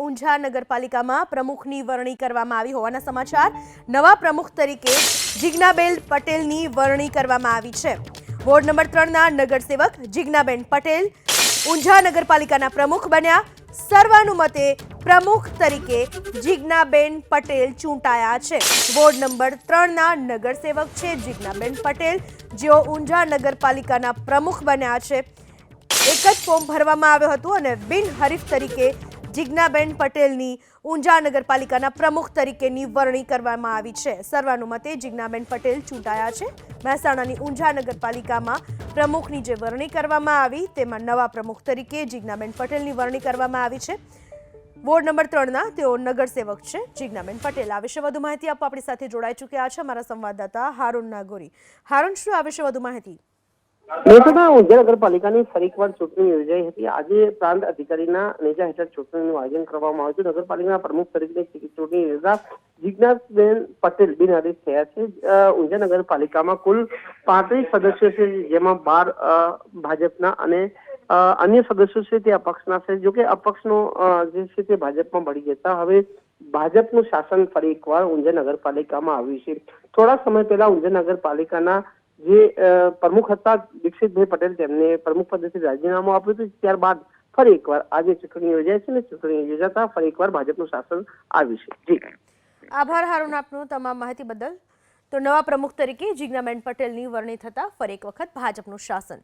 ઊંઝા નગરપાલિકામાં પ્રમુખની વરણી કરવામાં આવી હોવાના સમાચાર। નવા પ્રમુખ તરીકે જીજ્ઞાબેન પટેલની વરણી કરવામાં આવી છે। વોર્ડ નંબર 3ના નગરસેવક જીજ્ઞાબેન પટેલ ઊંઝા નગરપાલિકાના પ્રમુખ બન્યા। સર્વાનુમતે પ્રમુખ તરીકે જીજ્ઞાબેન પટેલ ચૂંટાયા છે। વોર્ડ નંબર 3ના નગરસેવક છે જીજ્ઞાબેન પટેલ, જેઓ ઊંઝા નગરપાલિકાના પ્રમુખ બન્યા છે। એક જ ફોર્મ ભરવામાં આવ્યો હતો અને બિનહરીફ તરીકે જીજ્ઞાબેન પટેલની ઊંઝા નગરપાલિકાના પ્રમુખ તરીકેની વરણી કરવામાં આવી છે। સર્વાનુમતે જીજ્ઞાબેન પટેલ ચૂંટાયા છે। મહેસાણાની ઊંઝા નગરપાલિકામાં પ્રમુખની જે વરણી કરવામાં આવી તેમાં નવા પ્રમુખ તરીકે જીજ્ઞાબેન પટેલની વરણી કરવામાં આવી છે। વોર્ડ નંબર 3ના તેઓ નગરસેવક છે જીજ્ઞાબેન પટેલ। આ વિશે વધુ માહિતી આપવા આપણી સાથે જોડાઈ ચૂક્યા છે અમારા સંવાદદાતા હારૂન નાગોરી। હારૂન, શું આ વિશે વધુ માહિતી? મહેસાણા ઊંઝા નગરપાલિકાની ફરી એકવાર ચૂંટણી યોજાઈ હતી। આજે પ્રાંત અધિકારીના નેજા હેઠળ ચૂંટણીનું આયોજન કરવામાં આવ્યું હતું। નગરપાલિકાના પ્રમુખ તરીકે ચૂંટણી યોજા જીજ્ઞાબેન પટેલ બિનહરીફ થયા છે। ઊંઝા નગરપાલિકામાં કુલ 35 સદસ્યો છે, જેમાં 12 ભાજપના અને અન્ય સદસ્યો છે તે અપક્ષના છે। જોકે અપક્ષનો જે છે તે ભાજપમાં ભળી જતા હવે ભાજપનું શાસન ફરી એકવાર ઊંઝા નગરપાલિકામાં આવ્યું છે। થોડા સમય પહેલા ઊંઝા નગરપાલિકાના જે પ્રમુખ હતા દીક્ષિતભાઈ પટેલ, તેમને પ્રમુખ પદેથી રાજીનામું આપ્યું હતું। ત્યારબાદ ફરી એકવાર આજે ચૂંટણી યોજાય છે અને ચૂંટણી યોજાતા ફરી એકવાર ભાજપનું શાસન આવ્યું છે। જી, આભાર હારૂન આપનો તમામ માહિતી બદલ। તો નવા પ્રમુખ તરીકે જીજ્ઞાબેન પટેલની વરણી થતા ફરી એક વખત ભાજપનું શાસન।